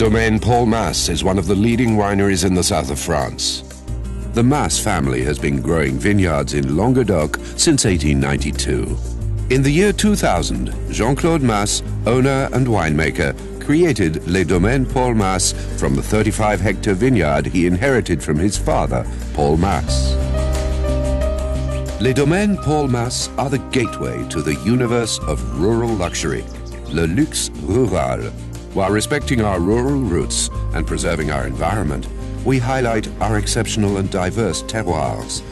Domaine Paul Mas is one of the leading wineries in the south of France. The Mas family has been growing vineyards in Languedoc since 1892. In the year 2000, Jean-Claude Mas, owner and winemaker, created Les Domaines Paul Mas from the 35-hectare vineyard he inherited from his father, Paul Mas. Les Domaines Paul Mas are the gateway to the universe of rural luxury, le luxe rural. While respecting our rural roots and preserving our environment, we highlight our exceptional and diverse terroirs.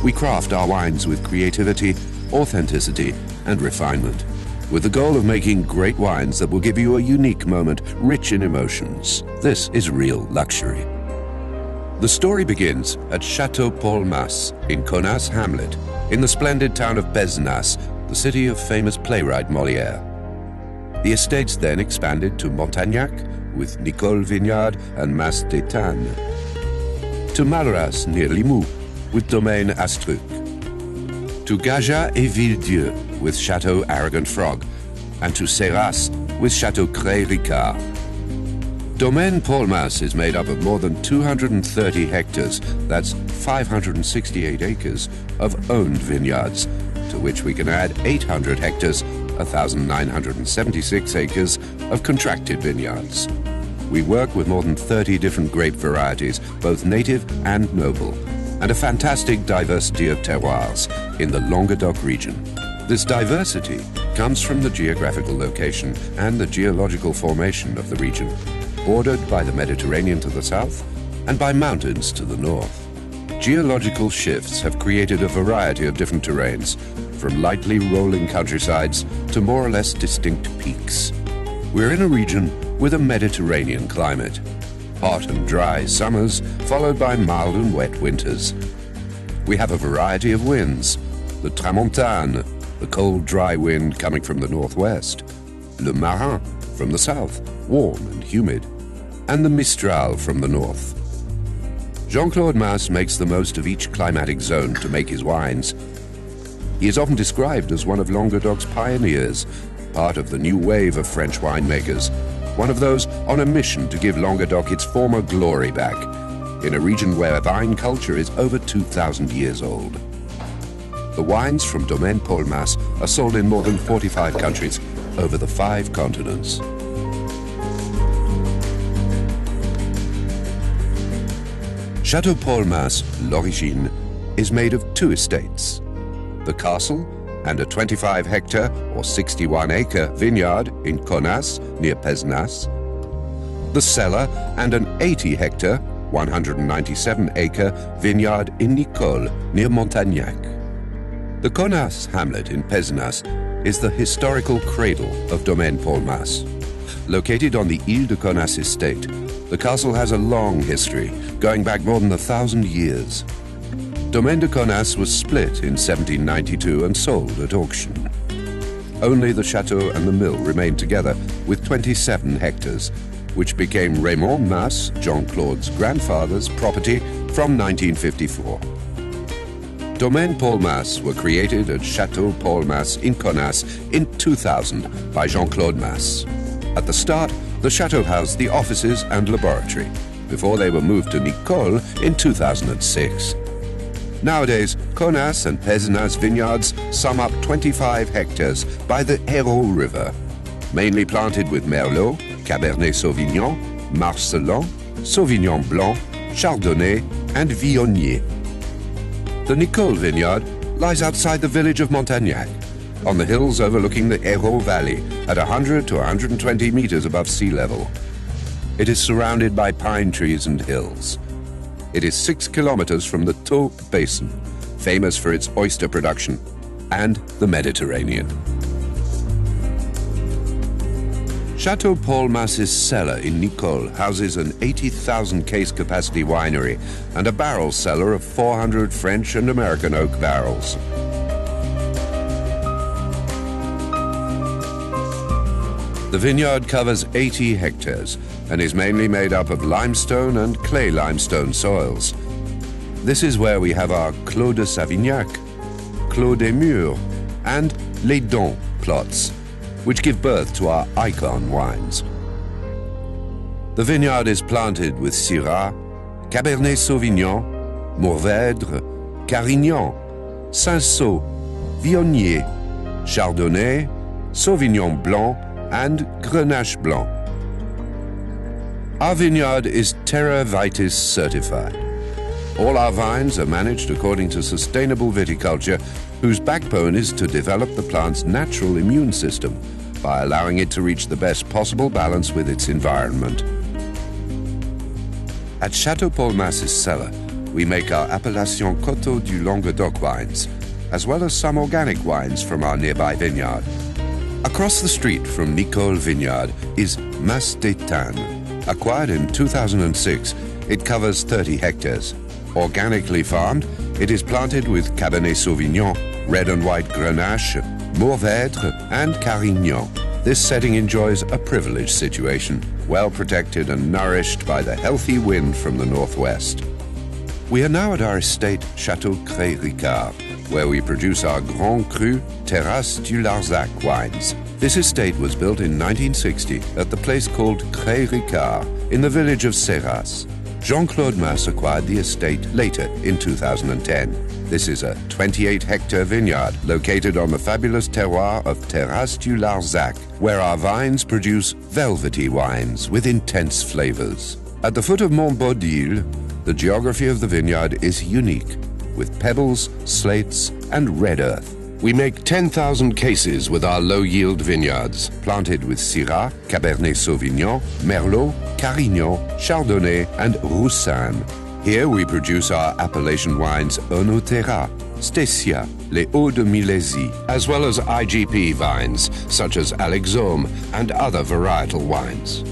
We craft our wines with creativity, authenticity, and refinement, with the goal of making great wines that will give you a unique moment rich in emotions. This is real luxury. The story begins at Chateau Paul Mas in Connas hamlet, in the splendid town of Pézenas, the city of famous playwright Molière. The estates then expanded to Montagnac with Nicole Vineyard and Mas d'Étain, to Malras near Limoux with Domaine Astruc, to Gaja et Villedieu with Chateau Arrogant Frog, and to Serras with Chateau Cré Ricard. Domaine Paul Mas is made up of more than 230 hectares, that's 568 acres, of owned vineyards, to which we can add 800 hectares, 1,976 acres, of contracted vineyards. We work with more than 30 different grape varieties, both native and noble, and a fantastic diversity of terroirs in the Languedoc region. This diversity comes from the geographical location and the geological formation of the region, bordered by the Mediterranean to the south and by mountains to the north. Geological shifts have created a variety of different terrains, from lightly rolling countrysides to more or less distinct peaks. We're in a region with a Mediterranean climate, hot and dry summers followed by mild and wet winters. We have a variety of winds: the tramontane, the cold dry wind coming from the northwest, le marin from the south, warm and humid, and the mistral from the north. Jean-Claude Mas makes the most of each climatic zone to make his wines. He is often described as one of Languedoc's pioneers, part of the new wave of French winemakers, one of those on a mission to give Languedoc its former glory back, in a region where vine culture is over 2,000 years old. The wines from Domaine Paul Mas are sold in more than 45 countries over the 5 continents. Chateau Paul Mas, l'Origine, is made of 2 estates: the castle and a 25-hectare or 61-acre vineyard in Connas near Pézenas, the cellar and an 80-hectare, 197-acre vineyard in Nicole near Montagnac. The Connas hamlet in Pézenas is the historical cradle of Domaine Paul Mas. Located on the Ile de Connas estate, the castle has a long history, going back more than 1,000 years. Domaine de Connas was split in 1792 and sold at auction. Only the chateau and the mill remained together with 27 hectares, which became Raymond Mas, Jean-Claude's grandfather's property from 1954. Domaine Paul Mas were created at Chateau Paul Mas in Connas in 2000 by Jean-Claude Mas. At the start, the chateau housed the offices and laboratory, before they were moved to Nicole in 2006. Nowadays, Connas and Pézenas vineyards sum up 25 hectares by the Hérault River, mainly planted with Merlot, Cabernet Sauvignon, Marselan, Sauvignon Blanc, Chardonnay, and Viognier. The Nicole vineyard lies outside the village of Montagnac, on the hills overlooking the Hérault Valley at 100 to 120 meters above sea level. It is surrounded by pine trees and hills. It is 6 kilometers from the Taupe Basin, famous for its oyster production, and the Mediterranean. Chateau Paul Mas's cellar in Nicole houses an 80,000 case capacity winery and a barrel cellar of 400 French and American oak barrels. The vineyard covers 80 hectares and is mainly made up of limestone and clay limestone soils. This is where we have our Clos de Savignac, Clos des Murs, and Les Dons plots, which give birth to our icon wines. The vineyard is planted with Syrah, Cabernet Sauvignon, Mourvèdre, Carignan, Cinsault, Viognier, Chardonnay, Sauvignon Blanc, and Grenache Blanc. Our vineyard is Terra Vitis certified. All our vines are managed according to sustainable viticulture, whose backbone is to develop the plant's natural immune system by allowing it to reach the best possible balance with its environment. At Chateau Paul Mas's cellar, we make our Appellation Coteaux du Languedoc wines, as well as some organic wines from our nearby vineyard. Across the street from Nicole Vineyard is Mas d'Étain. Acquired in 2006, it covers 30 hectares. Organically farmed, it is planted with Cabernet Sauvignon, red and white Grenache, Mourvèdre, and Carignan. This setting enjoys a privileged situation, well protected and nourished by the healthy wind from the northwest. We are now at our estate Château Cré-Ricard, where we produce our Grand Cru Terrasse du Larzac wines. This estate was built in 1960 at the place called Cré-Ricard in the village of Serras. Jean-Claude Mas acquired the estate later in 2010. This is a 28-hectare vineyard located on the fabulous terroir of Terrasse du Larzac, where our vines produce velvety wines with intense flavors. At the foot of Mont Baudil, the geography of the vineyard is unique, with pebbles, slates, and red earth. We make 10,000 cases with our low-yield vineyards, planted with Syrah, Cabernet Sauvignon, Merlot, Carignan, Chardonnay, and Roussanne. Here we produce our appellation wines Onotera, Stécia, Les Hauts de Milésie, as well as IGP vines such as Alexaume and other varietal wines.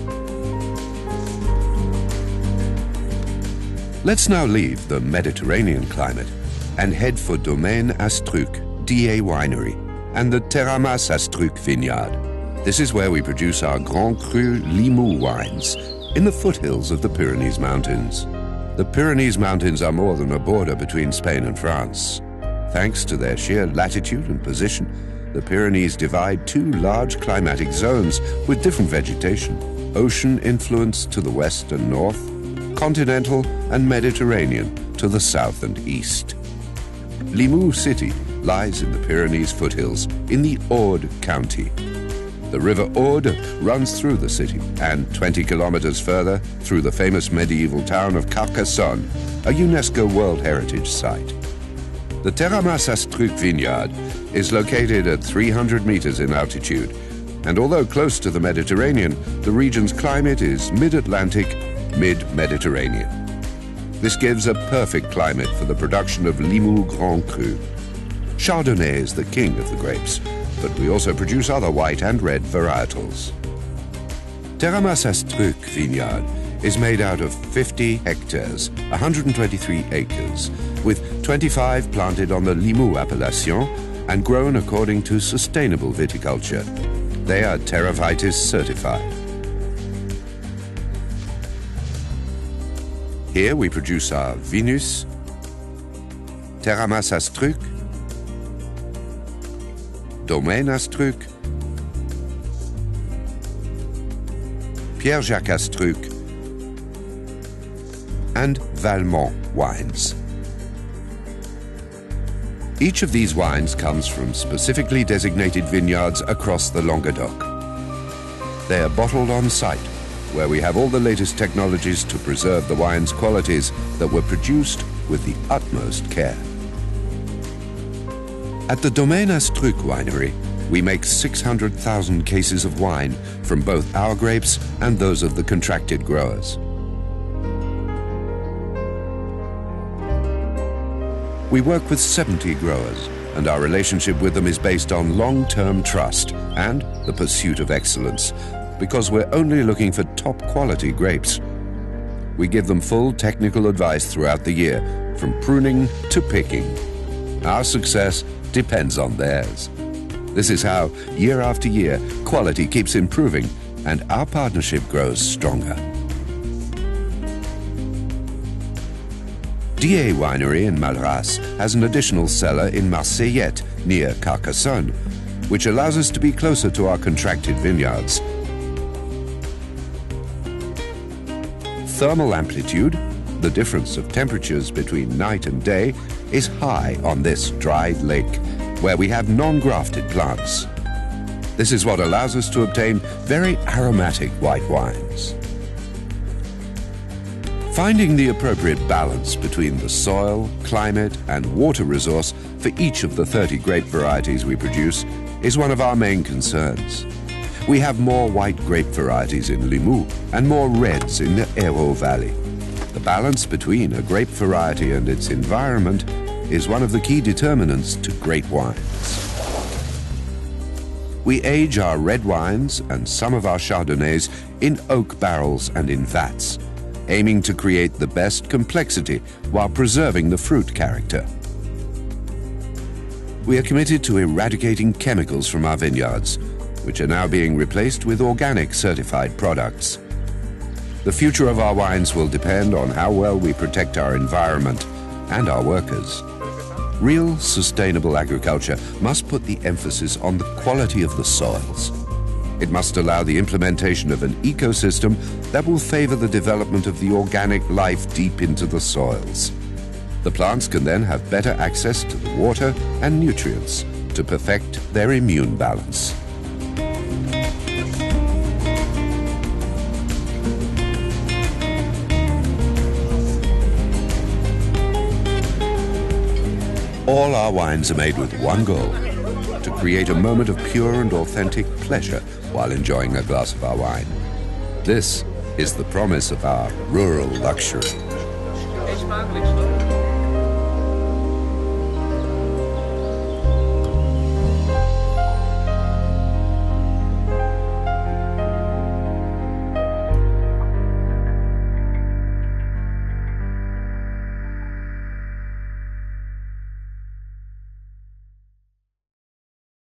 Let's now leave the Mediterranean climate and head for Domaine Astruc, DA Winery, and the Terramas Astruc Vineyard. This is where we produce our Grand Cru Limoux wines in the foothills of the Pyrenees Mountains. The Pyrenees Mountains are more than a border between Spain and France. Thanks to their sheer latitude and position, the Pyrenees divide two large climatic zones with different vegetation: ocean influence to the west and north, continental and Mediterranean to the south and east. Limoux city lies in the Pyrenees foothills in the Aude county. The river Aude runs through the city and 20 kilometers further through the famous medieval town of Carcassonne, a UNESCO World Heritage Site. The Terramas Astruc Vineyard is located at 300 meters in altitude, and although close to the Mediterranean, the region's climate is mid-Atlantic, mid-Mediterranean. This gives a perfect climate for the production of Limoux Grand Cru. Chardonnay is the king of the grapes, but we also produce other white and red varietals. Terramas Astruc Vineyard is made out of 50 hectares, 123 acres, with 25 planted on the Limoux appellation and grown according to sustainable viticulture. They are Terra Vitis certified. Here we produce our Vinus, Terramas Astruc, Domaine Astruc, Pierre-Jacques Astruc, and Valmont wines. Each of these wines comes from specifically designated vineyards across the Languedoc. They are bottled on site, where we have all the latest technologies to preserve the wine's qualities that were produced with the utmost care. At the Domaine Astruc winery, we make 600,000 cases of wine from both our grapes and those of the contracted growers. We work with 70 growers, and our relationship with them is based on long-term trust and the pursuit of excellence, because we're only looking for top-quality grapes. We give them full technical advice throughout the year, from pruning to picking. Our success depends on theirs. This is how, year after year, quality keeps improving and our partnership grows stronger. DA Winery in Malras has an additional cellar in Marseillette, near Carcassonne, which allows us to be closer to our contracted vineyards. thermal amplitude, the difference of temperatures between night and day, is high on this dried lake, where we have non-grafted plants. This is what allows us to obtain very aromatic white wines. Finding the appropriate balance between the soil, climate, and water resource for each of the 30 grape varieties we produce is one of our main concerns. We have more white grape varieties in Limoux and more reds in the Hérault Valley. The balance between a grape variety and its environment is one of the key determinants to great wines. We age our red wines and some of our Chardonnays in oak barrels and in vats, aiming to create the best complexity while preserving the fruit character. We are committed to eradicating chemicals from our vineyards, which are now being replaced with organic certified products. The future of our wines will depend on how well we protect our environment and our workers. Real sustainable agriculture must put the emphasis on the quality of the soils. It must allow the implementation of an ecosystem that will favor the development of the organic life deep into the soils. The plants can then have better access to the water and nutrients to perfect their immune balance. All our wines are made with one goal: to create a moment of pure and authentic pleasure while enjoying a glass of our wine. This is the promise of our rural luxury.